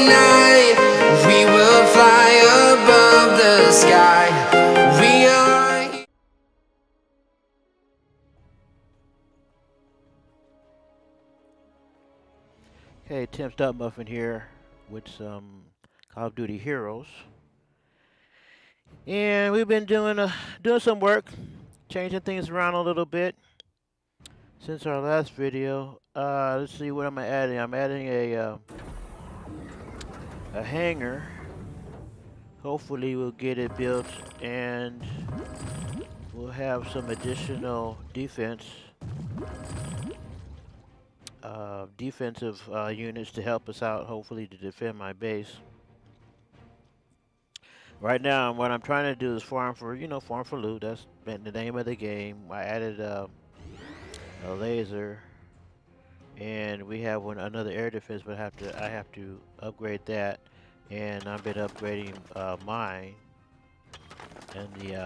night, we will fly above the sky. We are. Okay, Tim Stubmuffin here with some Call of Duty Heroes, and we've been doing some work, changing things around a little bit since our last video. Let's see what I'm adding. I'm adding a hangar. Hopefully, we'll get it built, and we'll have some additional defensive units to help us out. Hopefully, to defend my base. Right now, what I'm trying to do is farm for loot. That's been the name of the game. I added a laser, and we have another air defense, but I have to upgrade that, and I've been upgrading mine and the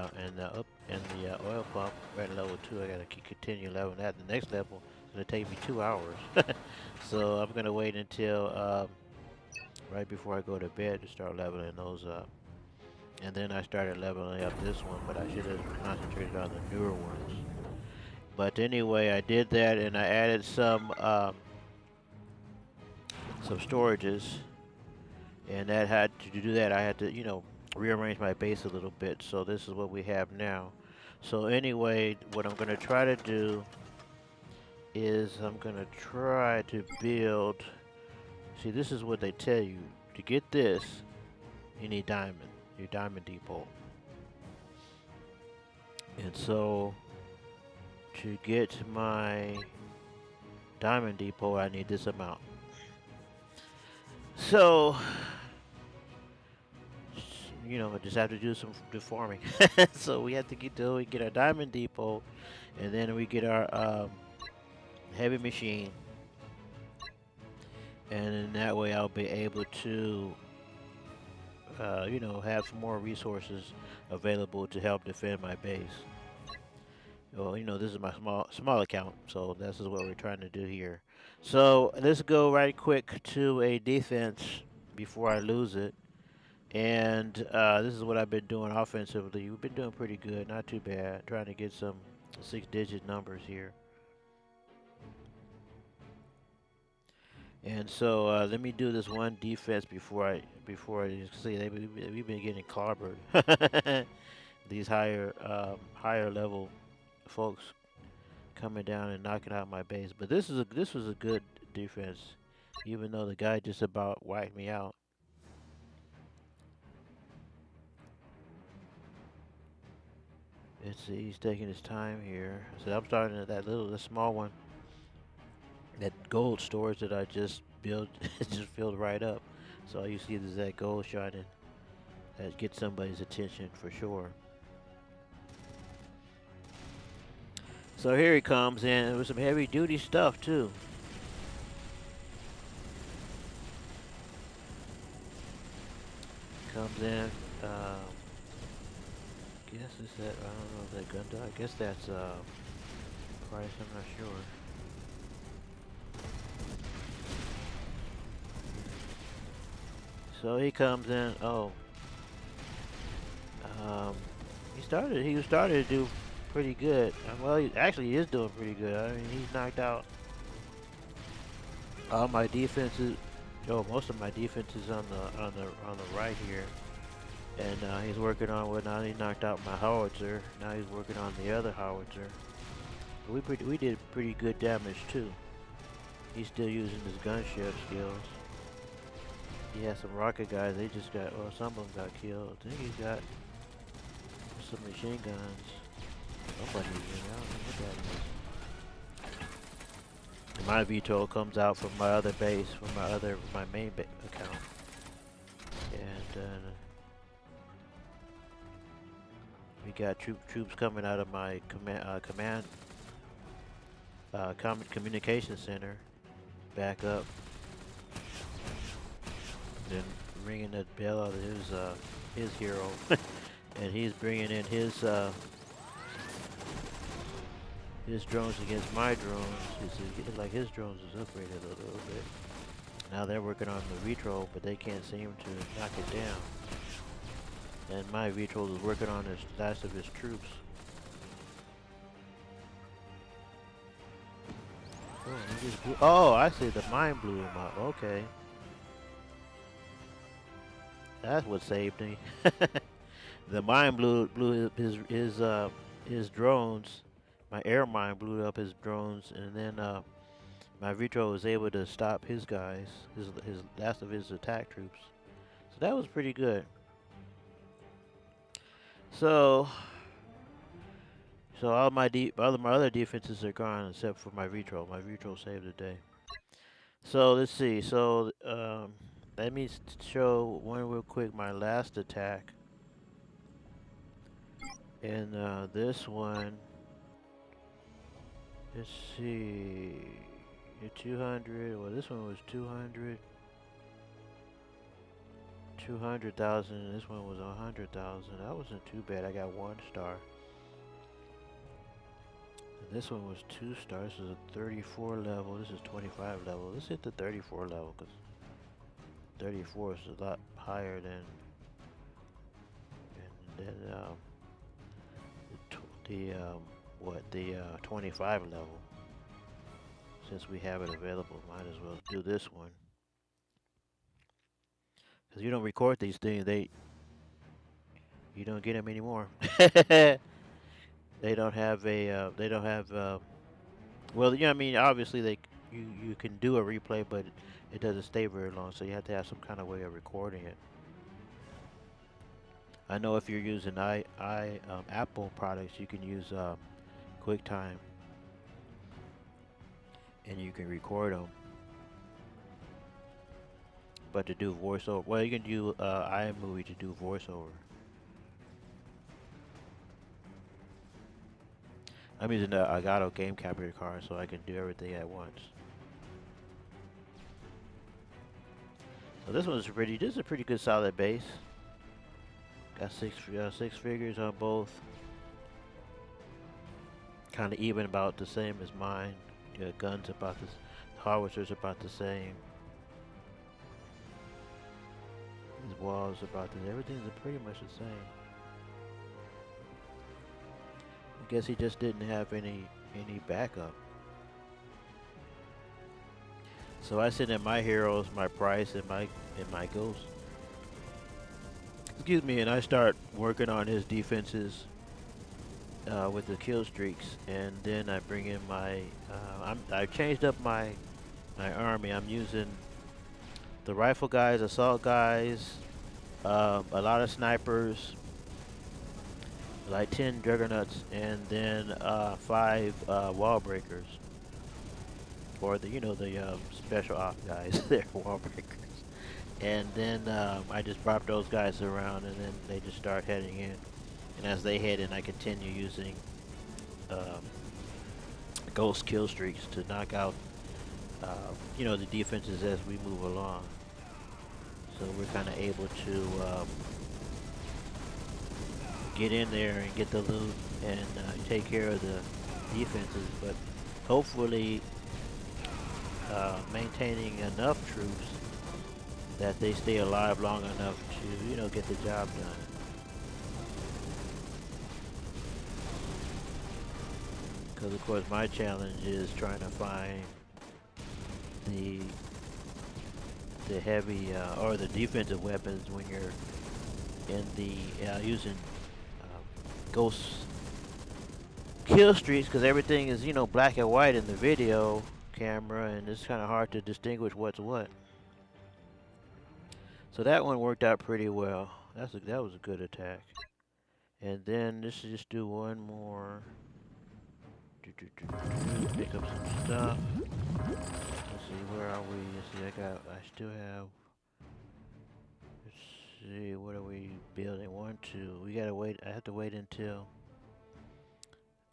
oil pump right at level 2. I gotta continue leveling that. The next level is gonna take me 2 hours, so I'm gonna wait until right before I go to bed to start leveling those up. And then I started leveling up this one, but I should have concentrated on the newer ones. But anyway, I did that, and I added some storages. And that had to do that. I had to, rearrange my base a little bit. So this is what we have now. So anyway, what I'm going to try to do is I'm going to try to build. See, this is what they tell you. To get this, you need diamond. Your diamond depot. And so to get my diamond depot, I need this amount. So I just have to do some farming. So we have to get our diamond depot, and then we get our heavy machine, and in that way I'll be able to have some more resources available to help defend my base. Well, this is my small account, so this is what we're trying to do here. So let's go right quick to a defense before I lose it. And this is what I've been doing offensively. We've been doing pretty good, not too bad. Trying to get some 6-digit numbers here. And so let me do this one defense before I see we've been getting clobbered. These higher level folks coming down and knocking out my base. But this was a good defense, even though the guy just about wiped me out. Let's see, he's taking his time here. So I'm starting at the small one. That gold storage that I just built just filled right up. So all you see is that gold shining. That gets somebody's attention for sure. So here he comes in with some heavy duty stuff too. Comes in. Guess is that, I don't know if that gun does. I guess that's price. I'm not sure. So he comes in. Oh, he started to do pretty good. Well, he actually is doing pretty good. I mean, he's knocked out all my defenses. Oh, most of my defenses on the right here. And he's working on what now? He knocked out my howitzer. Now he's working on the other howitzer. We did pretty good damage too. He's still using his gunship skills. He has some rocket guys. They just got, well, some of them got killed. I think he's got some machine guns. Somebody, I don't know what that is. And my veto comes out from my other base, from my main account. And we got troops coming out of my communication center. Back up. Then ringing that bell out of his hero, and he's bringing in his drones against my drones. Like his drones is upgraded a little bit. Now they're working on the Vitro, but they can't seem to knock it down. And my Vitro is working on the last of his troops. Oh, he just oh, I see. The mine blew him up. Okay, that's what saved me. The mine blew up his drones. My air mine blew up his drones, and then my Vitro was able to stop his guys, his last of his attack troops. So that was pretty good. So all my other defenses are gone except for my Vitro. My Vitro saved the day. So let's see. So let me show one real quick. My last attack, and this one. Let's see. 200. Well, this one was 200. 200,000. And this one was 100,000. That wasn't too bad. I got 1 star. And this one was 2 stars. This is a 34 level. This is 25 level. Let's hit the 34 level because 34 is a lot higher than the 25 level. Since we have it available, might as well do this one. Because you don't record these things, you don't get them anymore. They don't have well, I mean, obviously you can do a replay, but it doesn't stay very long, so you have to have some kind of way of recording it. I know if you're using Apple products, you can use QuickTime, and you can record them. But to do voiceover, well, you can do iMovie to do voiceover. I'm using the Elgato game capture card, so I can do everything at once. So this is a pretty good solid base. Got six figures on both. Kind of even about the same as mine. Guns about this, howitzers about the same. These walls about this. Everything's pretty much the same. I guess he just didn't have any backup. So I sent in my heroes, my price, and my ghost. Excuse me, and I start working on his defenses with the Killstreaks, and then I bring in my. I've changed up my army. I'm using the rifle guys, assault guys, a lot of snipers, like 10 juggernauts, and then 5 wall breakers, or the special op guys. They're wall breakers. And then I just bop those guys around, and then they just start heading in. And as they head in, I continue using ghost kill streaks to knock out, the defenses as we move along. So we're kind of able to get in there and get the loot and take care of the defenses, but hopefully maintaining enough troops that they stay alive long enough to, get the job done. Because of course my challenge is trying to find the heavy or the defensive weapons when you're in the using ghost kill streaks, because everything is black and white in the video camera, and it's kind of hard to distinguish what's what. So that one worked out pretty well. That was a good attack. And then let's just do one more. Pick up some stuff. Let's see, where are we? Let's see, I still have. Let's see, what are we building? 1, 2. We gotta wait. I have to wait until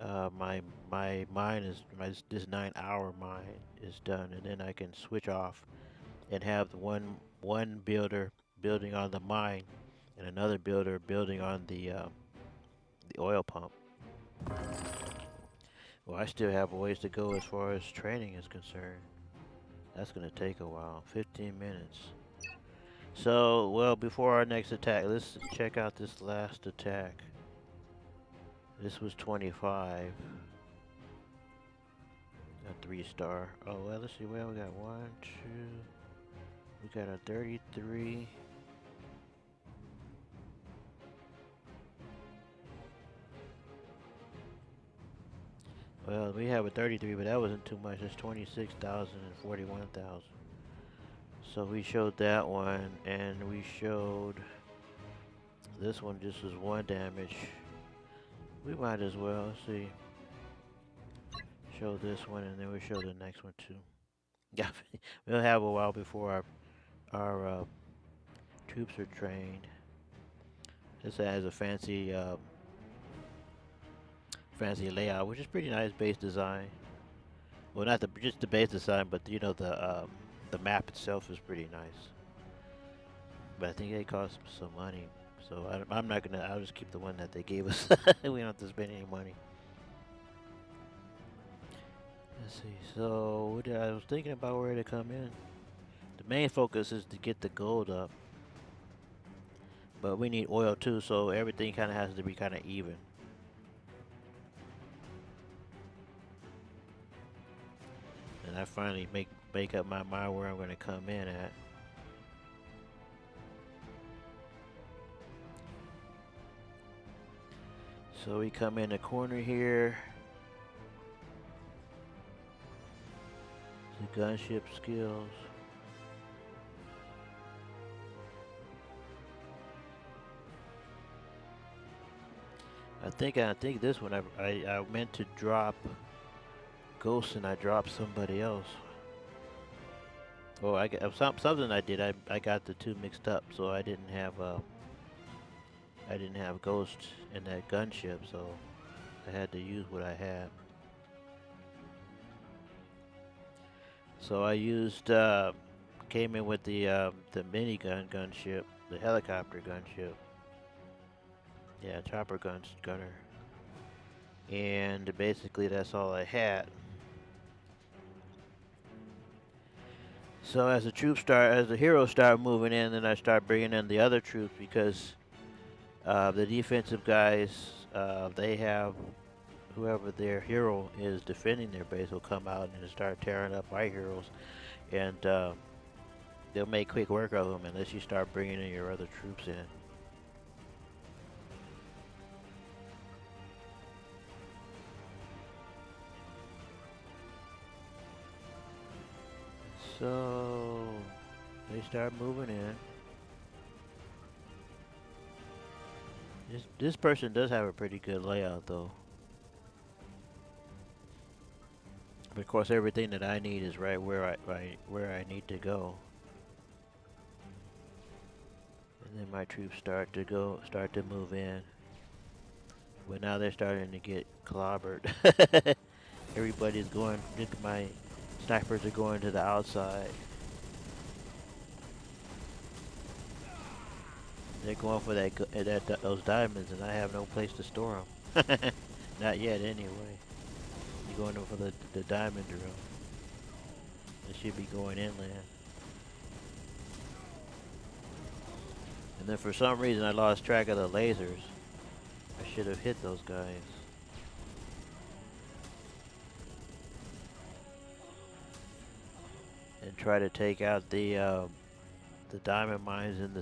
my mine is this 9-hour mine is done, and then I can switch off and have the one builder building on the mine and another builder building on the oil pump. Well, I still have a ways to go as far as training is concerned. That's gonna take a while. 15 minutes. So, well, before our next attack, let's check out this last attack. This was 25. A 3-star. Oh, well, let's see. Well, we got 1, 2. We got a 33. Well, we have a 33, but that wasn't too much. It's 26,000 and 41,000. So we showed that one, and we showed this one just as 1 damage. We might as well, let's see. Show this one, and then we'll show the next one too. Yeah, we'll have a while before our troops are trained. This has a fancy fancy layout, which is pretty nice. Base design. Well, not just the base design, but you know the map itself is pretty nice. But I think they cost some money, so I'm not gonna. I'll just keep the one that they gave us. We don't have to spend any money. Let's see. So I was thinking about where to come in. The main focus is to get the gold up, but we need oil too, so everything kind of has to be kind of even. And I finally make up my mind where I'm going to come in at. So we come in the corner here. The gunship skills. I think this one I meant to drop Ghost and I dropped somebody else. Oh, I got something I did. I got the two mixed up, so I didn't have Ghost in that gunship, so I had to use what I had. So I used came in with the minigun gunship, the helicopter gunship. Yeah, chopper gunner. And basically that's all I had. So as the heroes start moving in, then I start bringing in the other troops because the defensive guys, they have whoever their hero is defending their base will come out and start tearing up my heroes, and they'll make quick work of them unless you start bringing in your other troops in. So they start moving in. This person does have a pretty good layout though. But of course everything that I need is right where I need to go. And then my troops start to move in. But now they're starting to get clobbered. Everybody's going, my snipers are going to the outside. They're going for those diamonds, and I have no place to store them. Not yet, anyway. You're going for the diamond drill. They should be going inland. And then for some reason, I lost track of the lasers. I should have hit those guys. And try to take out the diamond mines in the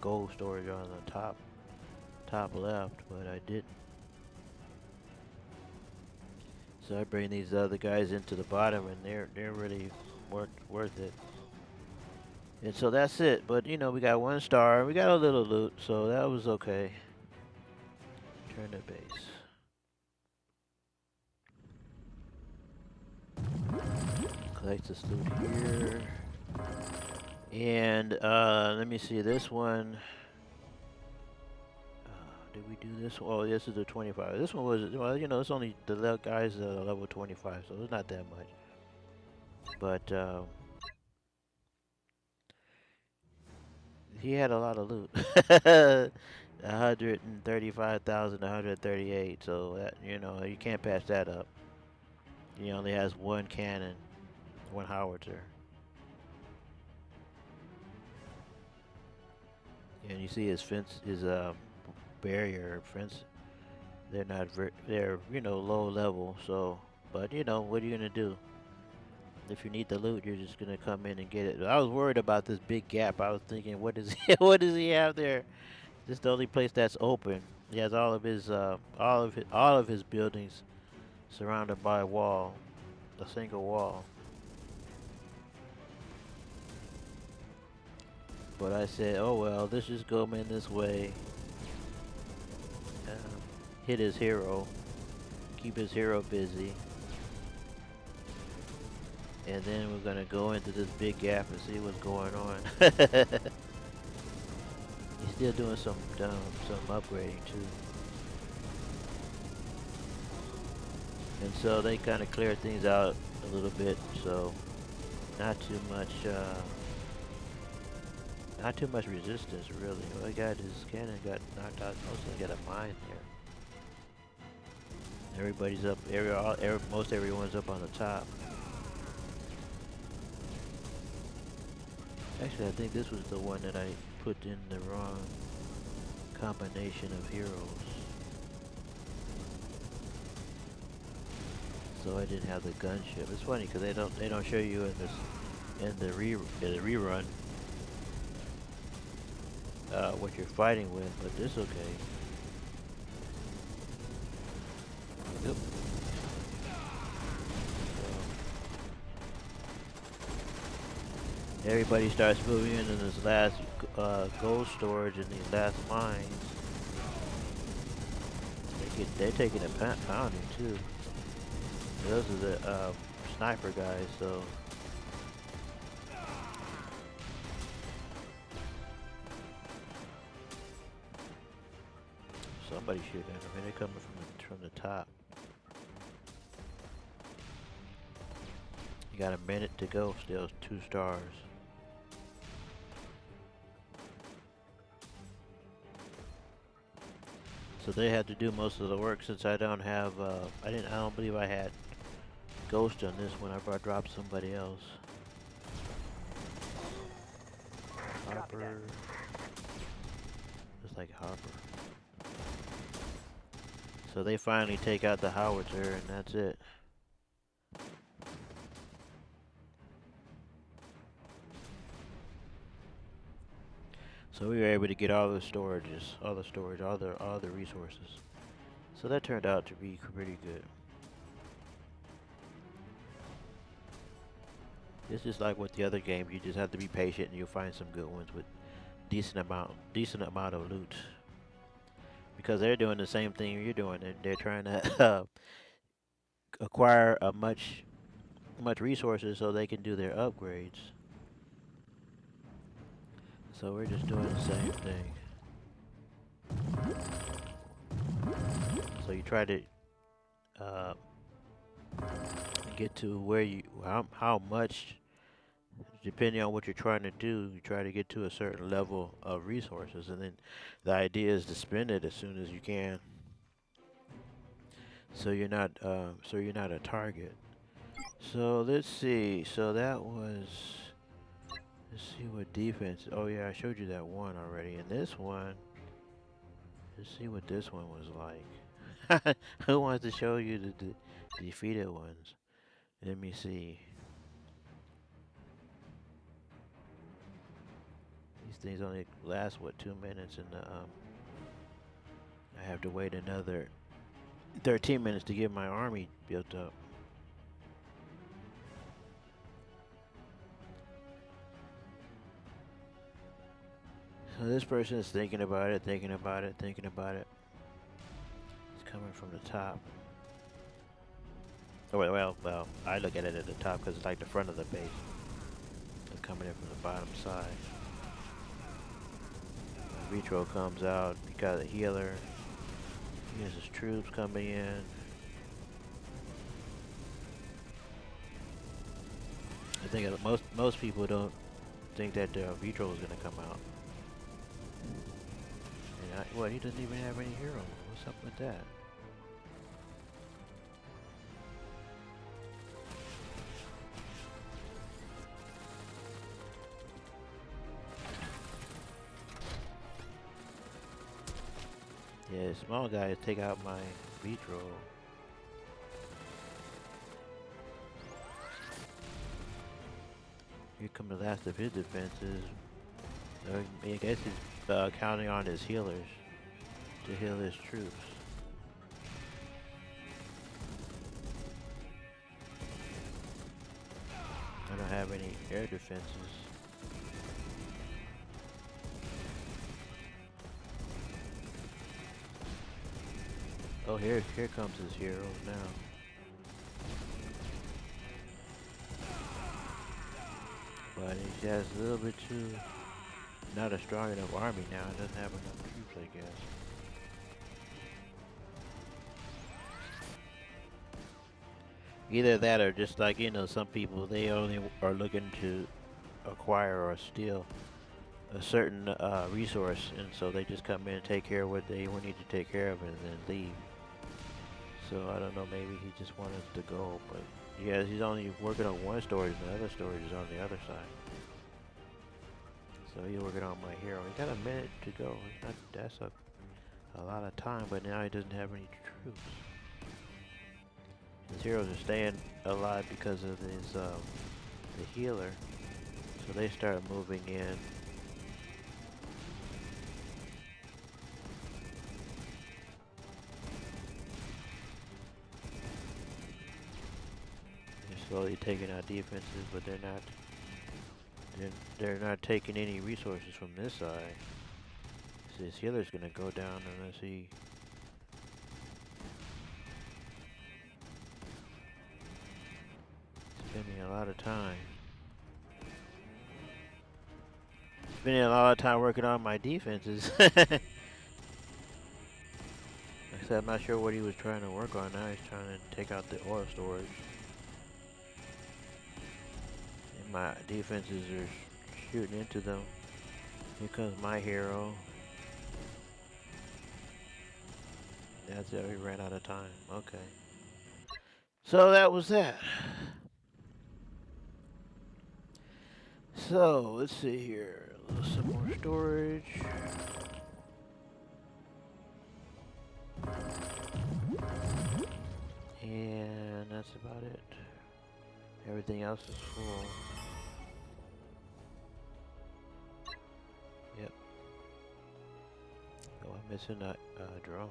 gold storage on the top left, but I didn't. So I bring these other guys into the bottom, and they're really worth it. And so that's it. But you know, we got 1 star, we got a little loot, so that was okay. Turn the base. Collect this loot here. And let me see this one. Did we do this one? Oh, this is the 25. This one was, well, you know, it's only the guys level 25, so it's not that much. But he had a lot of loot. 135,000, 138. So that, you know, you can't pass that up. He only has 1 cannon, one howitzer. And you see his fence, his barrier fence. They're not they're low level. So, but what are you gonna do? If you need the loot, you're just gonna come in and get it. I was worried about this big gap. I was thinking, what is what does he have there? This is the only place that's open. He has all of his buildings surrounded by a wall, a single wall. But I said, oh well, let's just go in this way. Hit his hero, keep his hero busy, and then we're gonna go into this big gap and see what's going on. He's still doing some upgrading too. And so they kind of cleared things out a little bit, so not too much resistance really. Well, his cannon got knocked out. Mostly got a mine there. Everybody's up. Most everyone's up on the top. Actually, I think this was the one that I put in the wrong combination of heroes. So I didn't have the gunship. It's funny because they don't show you in the rerun what you're fighting with, but it's okay. Yep. So, everybody starts moving into this last gold storage and these last mines. They're taking a pounding too. Those are the sniper guys, so. Somebody shooting at them. They're coming from the top. You got a minute to go. Still 2 stars. So they had to do most of the work since I don't have. I don't believe I had Ghost on this one. I dropped somebody else. Harper. Just like Harper. So they finally take out the howitzer and that's it. So we were able to get all the storages, all the resources. So that turned out to be pretty good. It's just like with the other games, you just have to be patient and you'll find some good ones with decent amount of loot. Because they're doing the same thing you're doing. They're trying to acquire much resources so they can do their upgrades. So we're just doing the same thing. So you try to get to where how much, depending on what you're trying to do, you try to get to a certain level of resources, and then the idea is to spend it as soon as you can. So you're not a target. So let's see. So that was. Let's see what defense. Oh yeah, I showed you that one already. And this one. Let's see what this one was like. Who wants to show you the defeated ones? Let me see. These things only last what 2 minutes, and I have to wait another 13 minutes to get my army built up. So this person is thinking about it. It's coming from the top. Oh, well, I look at it at the top because it's like the front of the base. It's coming in from the bottom side. Vitro comes out. You got a healer. He has his troops coming in. I think most people don't think that Vitro is going to come out. Well, he doesn't even have any heroes. What's up with that? Yeah, small guys take out my vitro. Here come the last of his defenses. I guess he's counting on his healers to heal his troops. I don't have any air defenses. Oh, here comes his heroes now. But he has a little bit too, not a strong enough army now. It doesn't have enough troops, I guess. Either that or just like, you know, some people, they only are looking to acquire or steal a certain resource, and so they just come in and take care of what they need to take care of and then leave. So I don't know, maybe he just wanted to go, but yeah, he's only working on one storage and the other storage is on the other side. So he's working on my hero. He got a minute to go. That's a lot of time, but now he doesn't have any troops. His heroes are staying alive because of his the healer. So they start moving in. They're slowly taking out defenses, but they're not taking any resources from this side. So his healer's gonna go down unless he spending a lot of time. Spending a lot of time working on my defenses. Like I said, I'm not sure what he was trying to work on. Now he's trying to take out the oil storage. And my defenses are shooting into them. Here comes my hero. That's it, we ran out of time. Okay. So that was that. So, let's see here. Some more storage. And that's about it. Everything else is full. Yep. Oh, I'm missing a drone.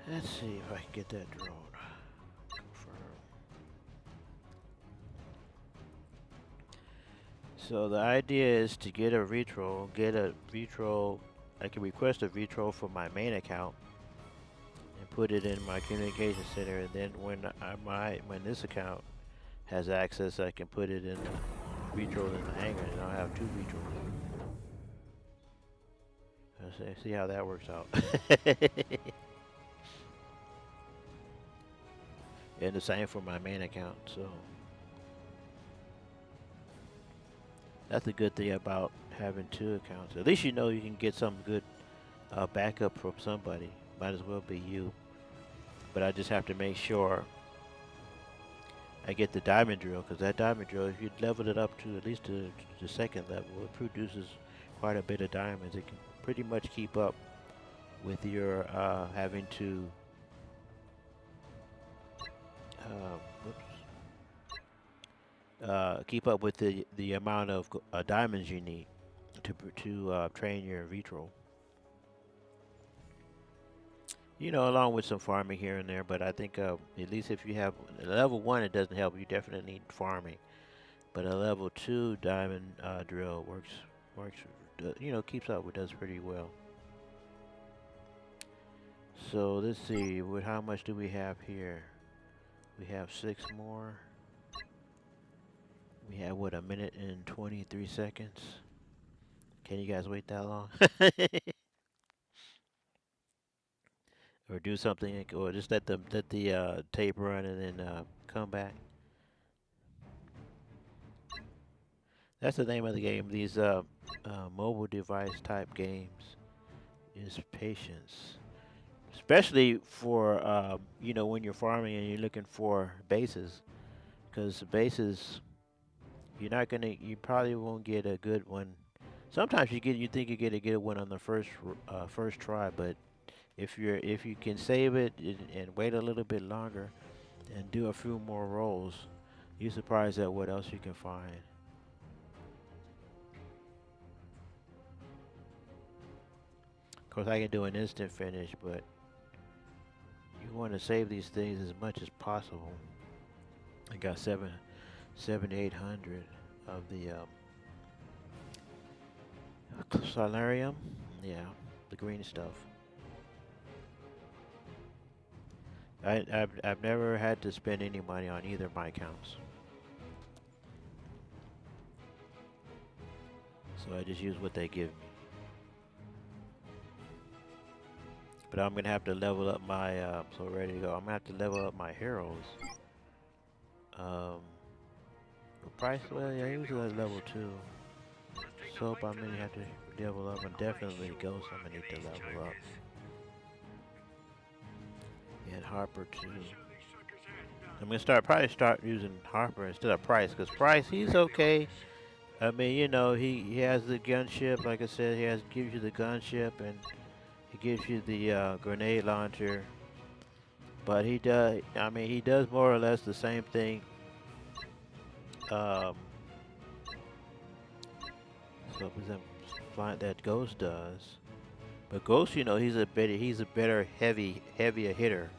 Let's see if I can get that drone. Confirm. So the idea is to get a retro. I can request a retro from my main account and put it in my communication center, and then when this account has access, I can put it in the retro in the hangar, and I'll have two retros. Let's see how that works out. And the same for my main account, so that's the good thing about having two accounts. At least you know you can get some good backup from somebody. Might as well be you. But I just have to make sure I get the diamond drill, because that diamond drill, if you level it up to at least the second level, it produces quite a bit of diamonds. It can pretty much keep up with your having to keep up with the amount of diamonds you need to train your vitro. You know, along with some farming here and there, but I think at least if you have level 1, it doesn't help. You definitely need farming, but a level 2 diamond drill works. You know, keeps up. It does pretty well. So let's see. How much do we have here? We have 6 more. We have, what, a minute and 23 seconds? Can you guys wait that long? Or do something, or just let the tape run and then come back. That's the name of the game. These mobile device type games is patience, especially for you know, when you're farming and you're looking for bases, because bases you probably won't get a good one Sometimes you think you get a good one on the first try, but if you can save it and wait a little bit longer and do a few more rolls, you're surprised at what else you can find. Of course, I can do an instant finish, but you want to save these things as much as possible. I got 7,800 of the solarium. Yeah, the green stuff. I've never had to spend any money on either of my accounts, so I just use what they give me. But I'm gonna have to level up my so ready to go. I'm gonna have to level up my heroes. The price, well, yeah, he was at level 2. Soap, I'm gonna have to level up, and definitely Ghost, I'm gonna need to level up. And Harper too. I'm gonna probably start using Harper instead of Price, because Price, he's okay. I mean, you know, he has the gunship, like I said, gives you the gunship, and he gives you the grenade launcher. But he does, I mean, he does more or less the same thing. So for example, that Ghost does. But Ghost, you know, he's a better heavier hitter,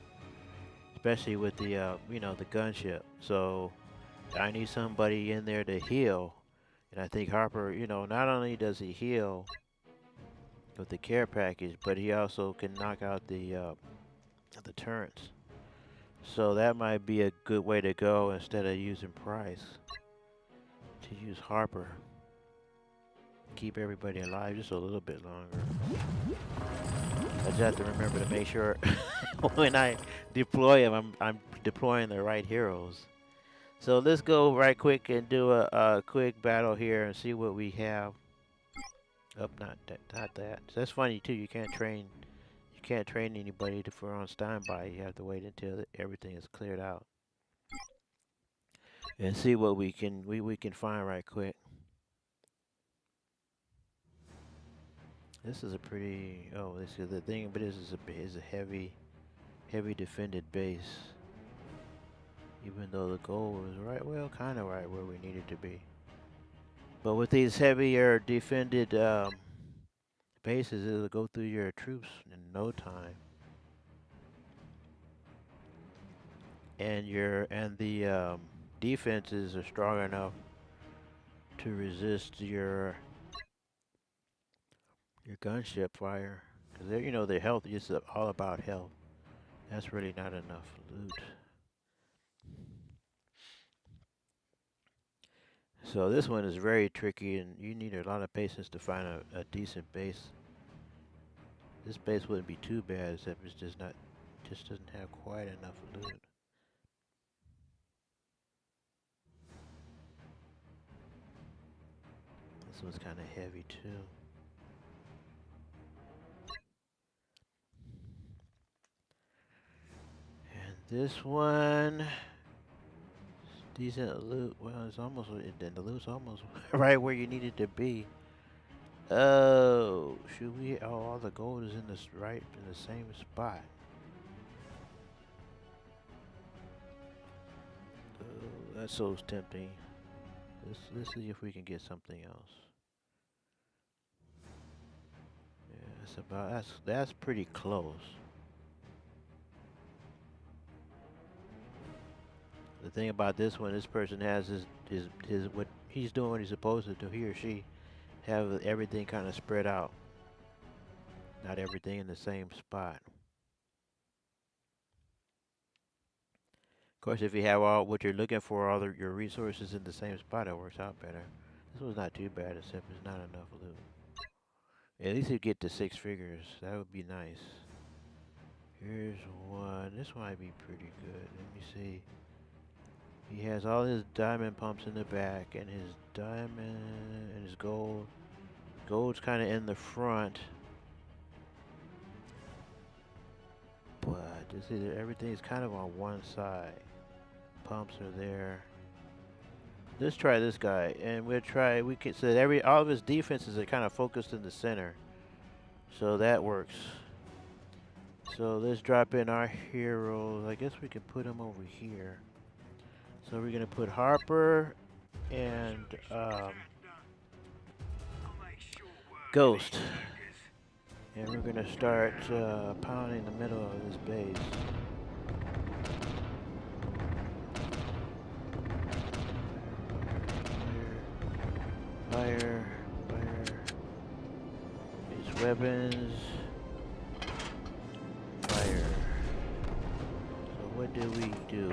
especially with the you know, the gunship. So I need somebody in there to heal, and I think Harper, you know, not only does he heal with the care package, but he also can knock out the turrets. So that might be a good way to go instead of using Price, to use Harper. Keep everybody alive just a little bit longer. I just have to remember to make sure when I deploy them, I'm deploying the right heroes. So let's go right quick and do a quick battle here and see what we have. Oh, not that. So that's funny too. You can't train anybody for on standby. You have to wait until everything is cleared out and see what we can find right quick. This is a pretty. Oh, this is the thing. But this is a heavy defended base. Even though the goal was right, well, kind of right where we needed to be. But with these heavier defended bases, it'll go through your troops in no time. And the defenses are strong enough to resist your gunship fire, because you know, their health is all about health. That's really not enough loot. So this one is very tricky, and you need a lot of patience to find a decent base. This base wouldn't be too bad, except it's just doesn't have quite enough loot. This one's kind of heavy too. And this one, decent loot. Well, it's almost, then the loot's almost right where you need it to be. Oh, should we? Oh, all the gold is in the same spot. Oh, that's so tempting. Let's see if we can get something else. Yeah, that's pretty close. The thing about this one, this person has his what he's doing what he's supposed to do. He or she have everything kind of spread out, not everything in the same spot. Of course, if you have all what you're looking for, your resources in the same spot, it works out better. This one's not too bad, except it's not enough loot. At least you get to 6 figures. That would be nice. Here's one. This might be pretty good. Let me see. He has all his diamond pumps in the back, and his diamond and his gold. Gold's kind of in the front. But everything's kind of on one side. Pumps are there. Let's try this guy, and we'll try. We can so that all of his defenses are kind of focused in the center, so that works. So let's drop in our heroes. I guess we can put them over here. So we're gonna put Harper and Ghost, and we're gonna start pounding the middle of this base. Fire, fire. Its weapons. Fire. So what do we do?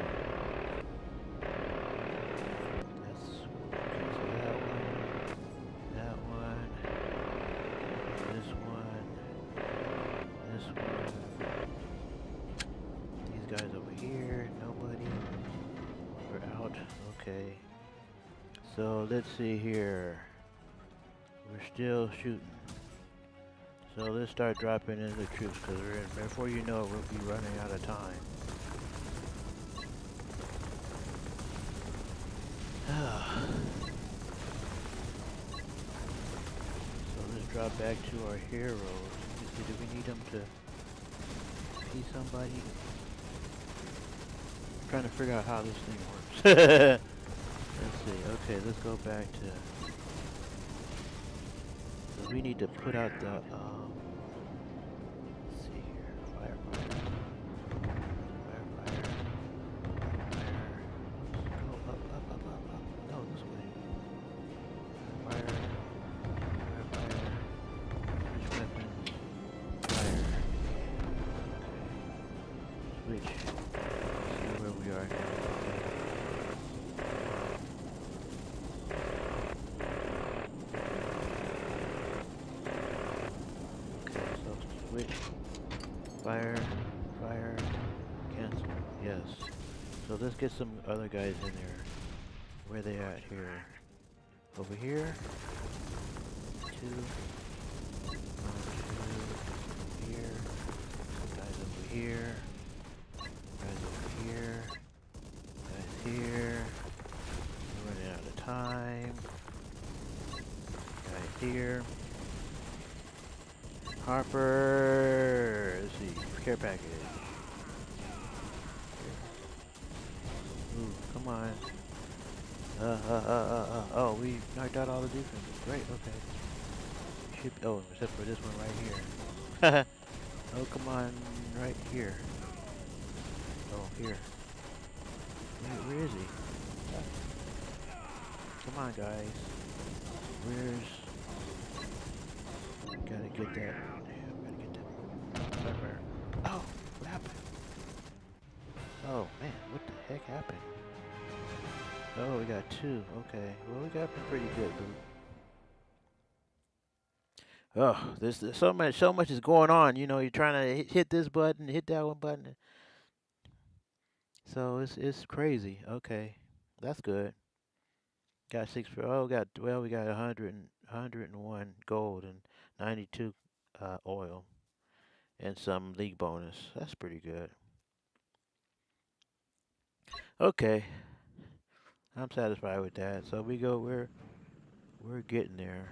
That's okay, so that one, this one, this one. These guys over here, nobody. We're out. Okay. So let's see here. We're still shooting. So let's start dropping in the troops because before you know it, we'll be running out of time. So let's drop back to our heroes. Do we need them to see somebody? I'm trying to figure out how this thing works. Let's see. Okay, let's go back to. So we need to put out the. Let's see here. Fire. Go up. No, this way. Fire. Switch weapons. Fire. Okay. Switch. See where we are now. Switch. Fire. Cancel. Yes. So let's get some other guys in there. Where they at here? Over here. Two. Here. Guys over here. Guys over here. Guys here. We're running out of time. Guys here. Harper, let's see, care package. Ooh, come on. Oh, we knocked out all the defenses. Great, okay. Oh, except for this one right here. Oh, come on, right here. Oh, here. Where is he? Come on, guys. Gotta get that. Yeah, gotta get that. Oh, what happened? Oh man, what the heck happened? Oh, we got two. Okay, well we got pretty good loot. Oh, there's so much is going on. You know, you're trying to hit this button, hit that one button. So it's crazy. Okay, that's good. Got we got 101 gold and 92 oil. And some league bonus. That's pretty good. Okay, I'm satisfied with that. So we're getting there.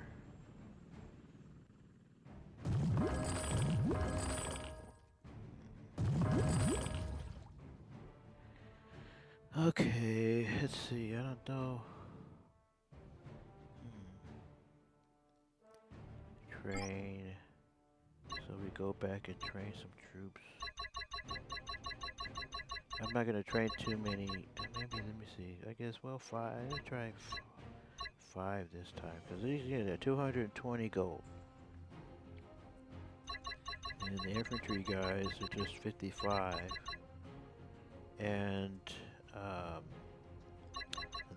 Okay, let's see. I don't know. Train. So we go back and train some troops. I'm not gonna train too many. Maybe let me see. I guess 5. Let's try 5 this time because these are 220 gold. And the infantry guys are just 55. And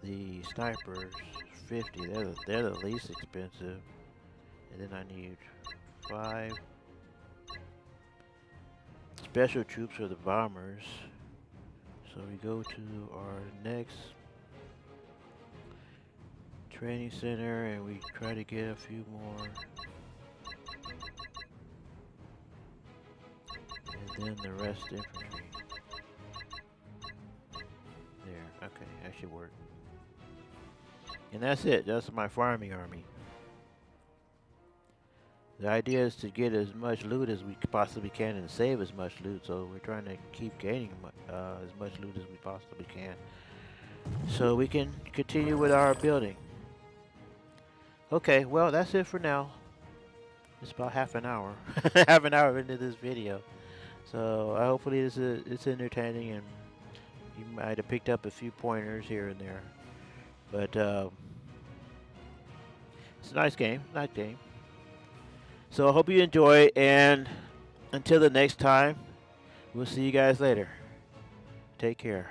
the snipers 50. They're the least expensive. And then I need 5 special troops for the bombers. So we go to our next training center and we try to get a few more. And then the rest infantry. There, okay, that should work. And that's it. That's my farming army. The idea is to get as much loot as we possibly can and save as much loot. So we're trying to keep gaining as much loot as we possibly can, so we can continue with our building. Okay, well that's it for now. It's about half an hour, half an hour into this video. So hopefully it's entertaining, and you might have picked up a few pointers here and there. But it's a nice game, So I hope you enjoy, and until the next time, we'll see you guys later. Take care.